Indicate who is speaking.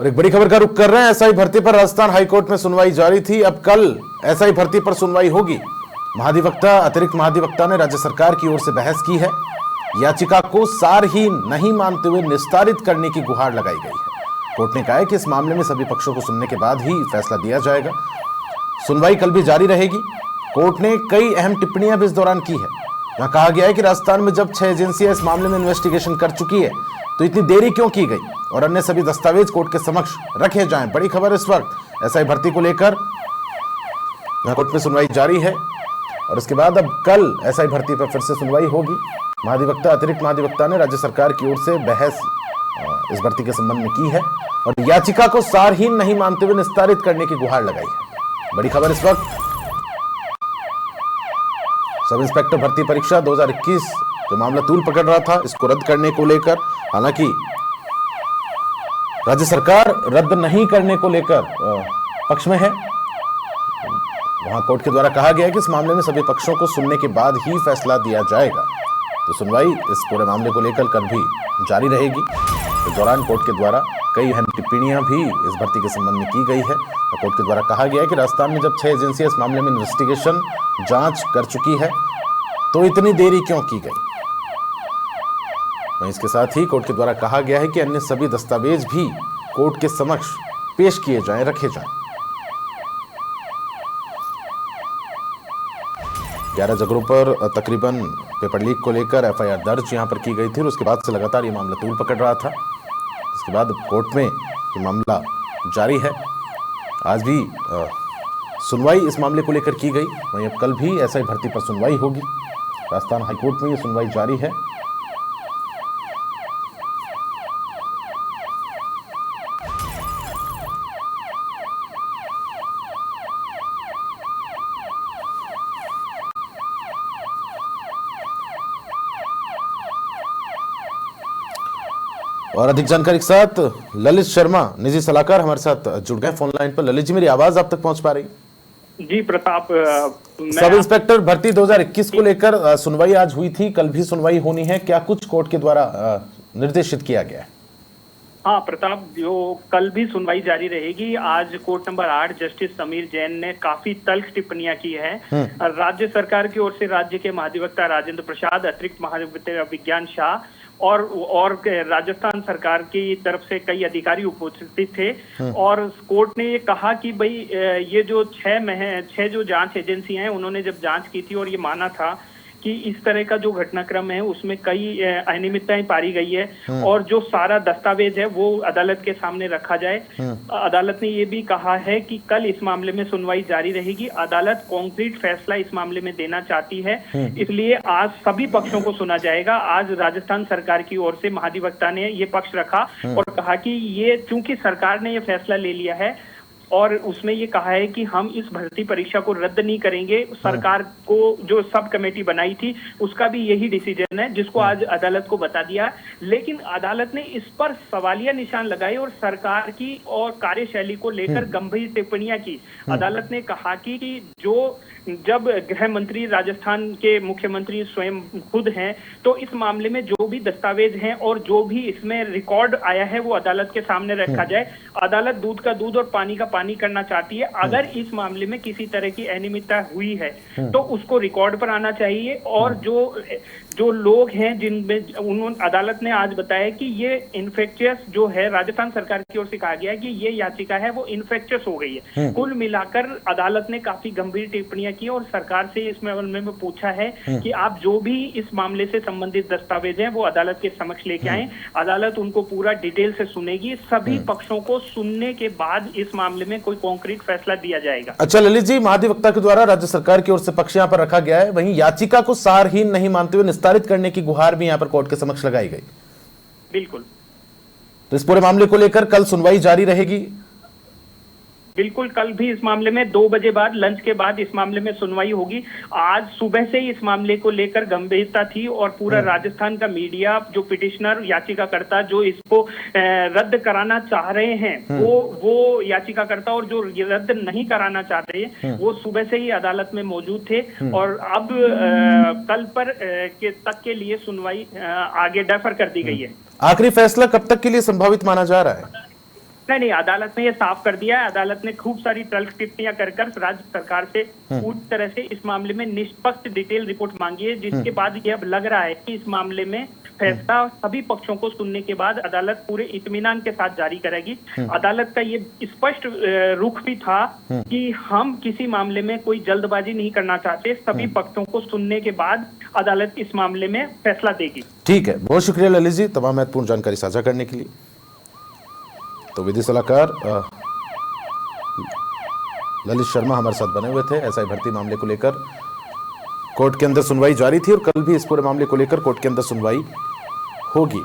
Speaker 1: और एक बड़ी खबर का रुख कर रहे हैं। एसआई भर्ती पर राजस्थान हाईकोर्ट में सुनवाई जारी थी। अब कल एसआई भर्ती पर सुनवाई होगी। महाधिवक्ता अतिरिक्त महाधिवक्ता ने राज्य सरकार की ओर से बहस की है। याचिका को सारहीन नहीं मानते हुए निस्तारित करने की गुहार लगाई गई है। कोर्ट ने कहा है कि इस मामले में सभी पक्षों को सुनने के बाद ही फैसला दिया जाएगा। सुनवाई कल भी जारी रहेगी। कोर्ट ने कई अहम टिप्पणियां भी इस दौरान की है। यहां कहा गया है कि राजस्थान में जब 6 एजेंसियां इस मामले में इन्वेस्टिगेशन कर चुकी है तो इतनी देरी क्यों की गई और अन्य सभी दस्तावेज कोर्ट के समक्ष रखे जाएं। बड़ी खबर इस वक्त एसआई भर्ती को लेकर कोर्ट में सुनवाई जारी है और इसके बाद अब कल एसआई भर्ती पर फिर से सुनवाई होगी। महाधिवक्ता अतिरिक्त महाधिवक्ता ने राज्य सरकार की ओर से बहस इस भर्ती के संबंध में की है और याचिका को सारहीन नहीं मानते हुए निस्तारित करने की गुहार लगाई है। बड़ी खबर इस वक्त सब इंस्पेक्टर भर्ती परीक्षा 2021 जो मामला तूल पकड़ रहा था, इसको रद्द करने को लेकर, हालांकि राज्य सरकार रद्द नहीं करने को लेकर पक्ष में है। वहां कोर्ट के द्वारा कहा गया है कि इस मामले में सभी पक्षों को सुनने के बाद ही फैसला दिया जाएगा। तो सुनवाई इस पूरे मामले को लेकर कल भी जारी रहेगी। इस दौरान कोर्ट के द्वारा कई अहम टिप्पणियां भी इस भर्ती के संबंध में की गई है। कोर्ट के द्वारा कहा गया है कि राजस्थान में जब 6 एजेंसियां इस मामले में इन्वेस्टिगेशन जांच कर चुकी है तो इतनी देरी क्यों की गई। वहीं इसके साथ ही कोर्ट के द्वारा कहा गया है कि अन्य सभी दस्तावेज भी कोर्ट के समक्ष पेश किए जाएं, रखे जाएं। 11 जगहों पर तकरीबन पेपर लीक को लेकर एफआईआर दर्ज यहां पर की गई थी और उसके बाद से लगातार ये मामला तूल पकड़ रहा था। इसके बाद कोर्ट में ये मामला जारी है। आज भी सुनवाई इस मामले को लेकर की गई। वहीं अब कल भी एसआई भर्ती पर सुनवाई होगी। राजस्थान हाईकोर्ट में ये सुनवाई जारी है। और अधिक जानकारी के साथ ललित शर्मा निजी सलाहकार हमारे साथ जुड़ गए फोन लाइन पर। ललित जी, मेरी आवाज आप तक पहुंच पा रही?
Speaker 2: जी प्रताप,
Speaker 1: सब इंस्पेक्टर भर्ती 2021 को लेकर सुनवाई आज हुई थी, कल भी सुनवाई होनी है। क्या कुछ कोर्ट के द्वारा निर्देशित किया गया है?
Speaker 2: हाँ प्रताप, जो कल भी सुनवाई जारी रहेगी। आज court number 8 justice Sameer Jain ने काफी तल्ख टिप्पणियां की है। राज्य सरकार की ओर से राज्य के महाधिवक्ता राजेंद्र प्रसाद, अतिरिक्त महाधिवक्ता विज्ञान शाह और राजस्थान सरकार की तरफ से कई अधिकारी उपस्थित थे। और कोर्ट ने ये कहा कि भाई ये जो 6 जो जांच एजेंसियां हैं, उन्होंने जब जांच की थी और ये माना था कि इस तरह का जो घटनाक्रम है उसमें कई अनियमितताएं पाई गई है और जो सारा दस्तावेज है वो अदालत के सामने रखा जाए। अदालत ने ये भी कहा है कि कल इस मामले में सुनवाई जारी रहेगी। अदालत कॉन्क्रीट फैसला इस मामले में देना चाहती है, इसलिए आज सभी पक्षों को सुना जाएगा। आज राजस्थान सरकार की ओर से महाधिवक्ता ने ये पक्ष रखा और कहा कि ये चूंकि सरकार ने ये फैसला ले लिया है और उसमें ये कहा है कि हम इस भर्ती परीक्षा को रद्द नहीं करेंगे। सरकार को जो सब कमेटी बनाई थी उसका भी यही डिसीजन है, जिसको आज अदालत को बता दिया। लेकिन अदालत ने इस पर सवालिया निशान लगाए और सरकार की और कार्यशैली को लेकर गंभीर टिप्पणियां की। अदालत ने कहा कि जो जब गृह मंत्री राजस्थान के मुख्यमंत्री स्वयं खुद हैं, तो इस मामले में जो भी दस्तावेज हैं और जो भी इसमें रिकॉर्ड आया है वो अदालत के सामने रखा जाए। अदालत दूध का दूध और पानी का पानी करना चाहती है। अगर इस मामले में किसी तरह की अनियमितता हुई है तो उसको रिकॉर्ड पर आना चाहिए। और जो लोग हैं जिनमें उन्होंने अदालत ने आज बताया कि ये इन्फेक्शियस जो है, राजस्थान सरकार की ओर से कहा गया है कि ये याचिका है वो इन्फेक्शियस हो गई है। कुल मिलाकर अदालत ने काफी गंभीर टिप्पणियां की और सरकार से इस मामले में पूछा है कि आप जो भी इस मामले से संबंधित दस्तावेज हैं वो अदालत के समक्ष लेके आए। अदालत उनको पूरा डिटेल से सुनेगी। सभी पक्षों को सुनने के बाद इस मामले में कोई कॉन्क्रीट फैसला दिया जाएगा।
Speaker 1: अच्छा ललित जी, महाधिवक्ता के द्वारा राज्य सरकार की ओर से पक्ष यहाँ पर रखा गया है, वहीं याचिका को सारहीन नहीं मानते हुए निस्तारित करने की गुहार भी यहाँ पर कोर्ट के समक्ष लगाई गई।
Speaker 2: बिल्कुल।
Speaker 1: तो इस पूरे मामले को लेकर कल सुनवाई जारी रहेगी।
Speaker 2: बिल्कुल, कल भी इस मामले में 2 बजे बाद लंच के बाद इस मामले में सुनवाई होगी। आज सुबह से ही इस मामले को लेकर गंभीरता थी और पूरा राजस्थान का मीडिया, जो पिटिशनर याचिकाकर्ता जो इसको रद्द कराना चाह रहे हैं वो याचिकाकर्ता और जो रद्द नहीं कराना चाह रहे हैं वो सुबह से ही अदालत में मौजूद थे। और अब कल पर तक के लिए सुनवाई आगे डेफर कर दी गई है।
Speaker 1: आखिरी फैसला कब तक के लिए संभावित माना जा रहा है?
Speaker 2: नहीं, अदालत ने ये साफ कर दिया है। अदालत ने खूब सारी तल्ख टिप्पणियां कर राज्य सरकार से पूरी तरह से इस मामले में निष्पक्ष डिटेल रिपोर्ट मांगी है, जिसके बाद ये अब लग रहा है कि इस मामले में फैसला सभी पक्षों को सुनने के बाद अदालत पूरे इत्मीनान के साथ जारी करेगी। अदालत का ये स्पष्ट रुख भी था कि हम किसी मामले में कोई जल्दबाजी नहीं करना चाहते, सभी पक्षों को सुनने के बाद अदालत इस मामले में फैसला देगी।
Speaker 1: ठीक है, बहुत शुक्रिया ललित जी तमाम महत्वपूर्ण जानकारी साझा करने के लिए। तो विधि सलाहकार ललित शर्मा हमारे साथ बने हुए थे। एसआई भर्ती मामले को लेकर कोर्ट के अंदर सुनवाई जारी थी और कल भी इस पूरे मामले को लेकर कोर्ट के अंदर सुनवाई होगी।